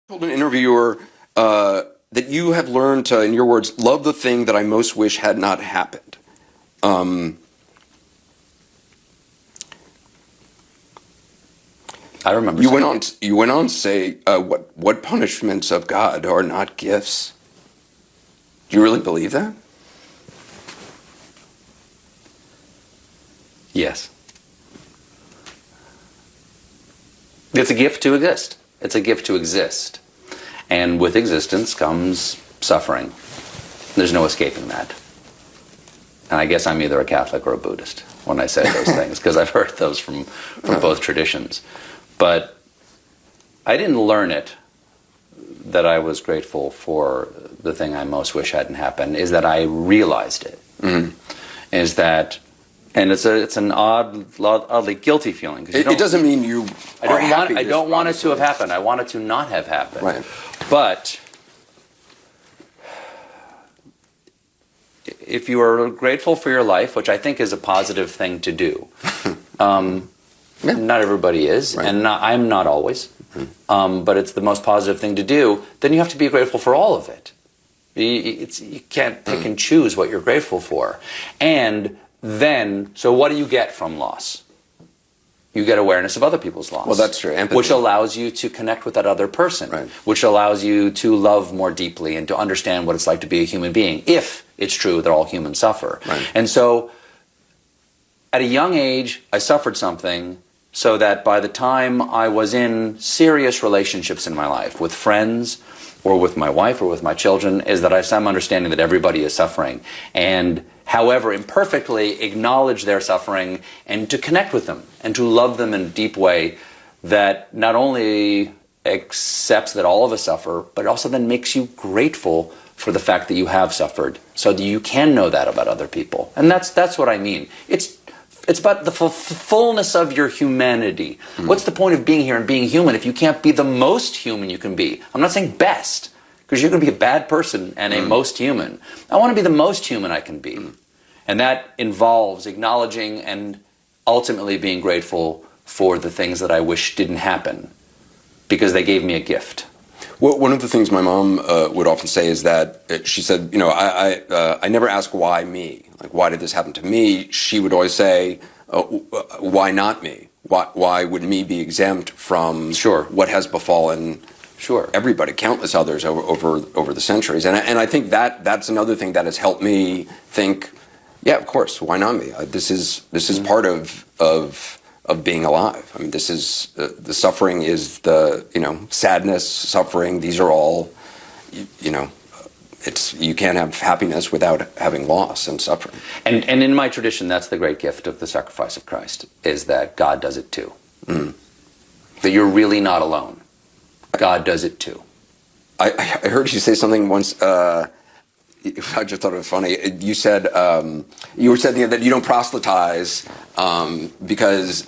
Told an interviewer that you have learned to, in your words, love the thing that I most wish had not happened. I remember. You went on to say, "What punishments of God are not gifts?" Do you really believe that? Yes. It's a gift to exist. It's a gift to exist. And with existence comes suffering. There's no escaping that. And I guess I'm either a Catholic or a Buddhist when I say those things, because I've heard those from both traditions. But I didn't learn it that I was grateful for the thing I most wish hadn't happened, is that I realized it. Mm-hmm. Is that, and it's an oddly guilty feeling. It doesn't mean you are happy. I don't want it to have happened. I want it to not have happened. Right. But if you are grateful for your life, which I think is a positive thing to do, not everybody is, right. And I'm not always, but it's the most positive thing to do, then you have to be grateful for all of it. You can't pick and choose what you're grateful for. And then, so what do you get from loss? You get awareness of other people's loss. Well, that's true. Empathy. Which allows you to connect with that other person. Right. Which allows you to love more deeply and to understand what it's like to be a human being, if it's true that all humans suffer. Right. And so, at a young age, I suffered something so that by the time I was in serious relationships in my life, with friends, or with my wife, or with my children, is that I have some understanding that everybody is suffering. And however imperfectly, acknowledge their suffering and to connect with them and to love them in a deep way that not only accepts that all of us suffer, but also then makes you grateful for the fact that you have suffered, so that you can know that about other people. And that's what I mean. It's about the fullness of your humanity. Mm. What's the point of being here and being human if you can't be the most human you can be? I'm not saying best, because you're going to be a bad person and a most human. I want to be the most human I can be. And that involves acknowledging and ultimately being grateful for the things that I wish didn't happen, because they gave me a gift. Well, one of the things my mom would often say is that she said, you know, I never ask why me. Like, why did this happen to me? She would always say, why not me? Why would me be exempt from what has befallen everybody, countless others over the centuries? And I think that's another thing that has helped me think, yeah, of course, why not me? This is part of being alive. I mean, this is the suffering is the, sadness, suffering. These are all, you can't have happiness without having loss and suffering. And in my tradition, that's the great gift of the sacrifice of Christ, is that God does it too. Mm. That you're really not alone. God does it too. I heard you say something once. I just thought it was funny. You said you were saying that you don't proselytize because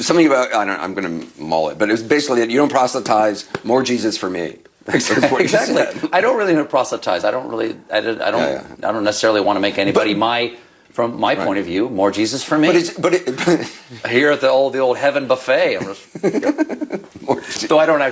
something about I'm going to mull it, but it was basically that you don't proselytize. More Jesus for me. Exactly. I don't really proselytize. I don't necessarily want to make anybody from my point of view, more Jesus for me. But here at the old heaven buffet, though I don't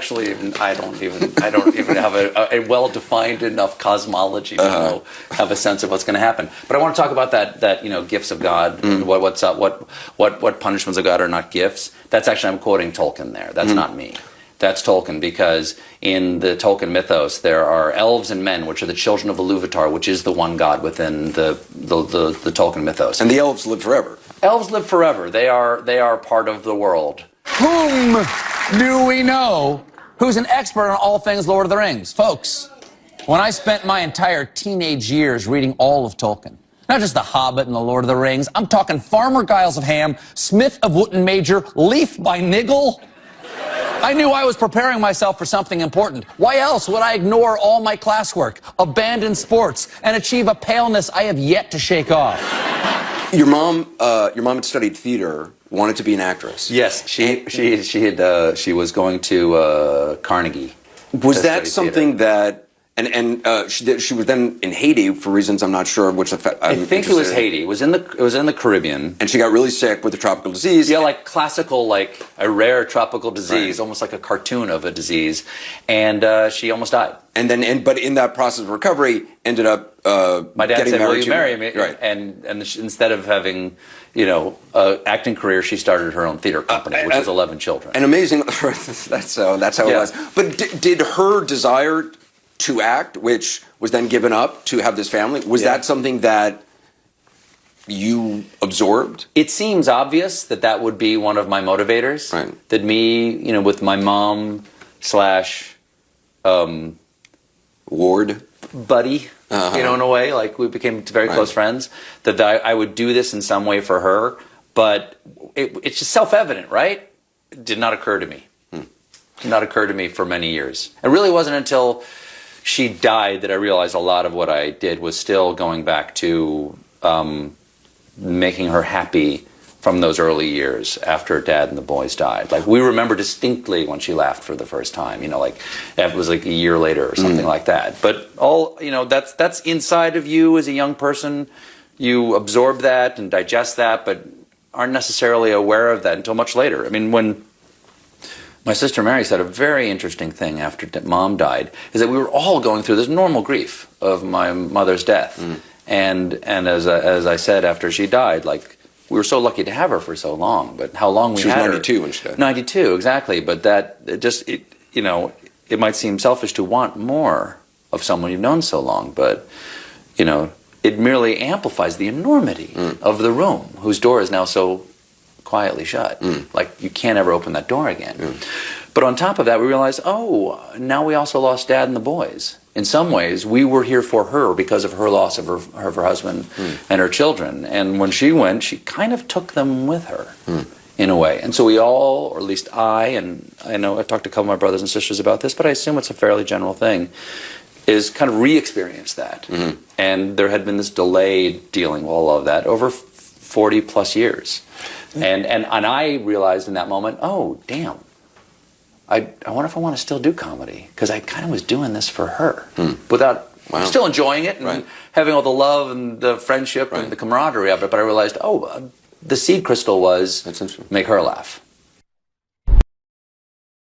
even have a well-defined enough cosmology to have a sense of what's going to happen. But I want to talk about that gifts of God. What punishments of God are not gifts. That's actually, I'm quoting Tolkien there. That's not me. That's Tolkien, because in the Tolkien mythos there are elves and men, which are the children of Iluvatar, which is the one god within the Tolkien mythos. And the elves live forever. Elves live forever. They are part of the world. Whom do we know who's an expert on all things Lord of the Rings? Folks, when I spent my entire teenage years reading all of Tolkien, not just The Hobbit and The Lord of the Rings, I'm talking Farmer Giles of Ham, Smith of Wootton Major, Leaf by Niggle. I knew I was preparing myself for something important. Why else would I ignore all my classwork, abandon sports, and achieve a paleness I have yet to shake off? Your mom had studied theater, wanted to be an actress. Yes, she was going to Carnegie. Was that something that She was then in Haiti for reasons I'm not sure which effect. I think it was Haiti. It was in the Caribbean. And she got really sick with a tropical disease. Yeah, like classical, like a rare tropical disease, almost like a cartoon of a disease, and she almost died. But in that process of recovery, ended up my dad getting said, married "Will you marry me?" Right. And instead of having, acting career, she started her own theater company, which was 11 children. And amazing, that's how it was. But did her desire to act, which was then given up to have this family, was that something that you absorbed? It seems obvious that would be one of my motivators. Right. That me, with my mom / Ward? buddy, in a way, like we became very close friends, that I would do this in some way for her, but it's just self-evident, right? It did not occur to me. Did not occur to me for many years. It really wasn't until she died that I realized a lot of what I did was still going back to making her happy from those early years after Dad and the boys died. Like, we remember distinctly when she laughed for the first time, like it was like a year later or something like that. But that's inside of you as a young person. You absorb that and digest that, but aren't necessarily aware of that until much later. I mean, when my sister Mary said a very interesting thing after Mom died, is that we were all going through this normal grief of my mother's death. And as I said after she died, like, we were so lucky to have her for so long, but how long we had her. She was 92 when she died. 92, exactly. But it might seem selfish to want more of someone you've known so long, but, it merely amplifies the enormity of the room, whose door is now so quietly shut. Like, you can't ever open that door again. But on top of that, we realized, now we also lost Dad and the boys. In some ways, we were here for her because of her loss of her husband and her children. And when she went, she kind of took them with her, in a way. And so we all, or at least and I know I've talked to a couple of my brothers and sisters about this, but I assume it's a fairly general thing, is kind of re-experience that. And there had been this delayed dealing with all of that over 40 plus years. And I realized in that moment, oh, damn. I wonder if I want to still do comedy, because I kind of was doing this for her without still enjoying it and having all the love and the friendship and the camaraderie of it. But I realized, the seed crystal was make her laugh.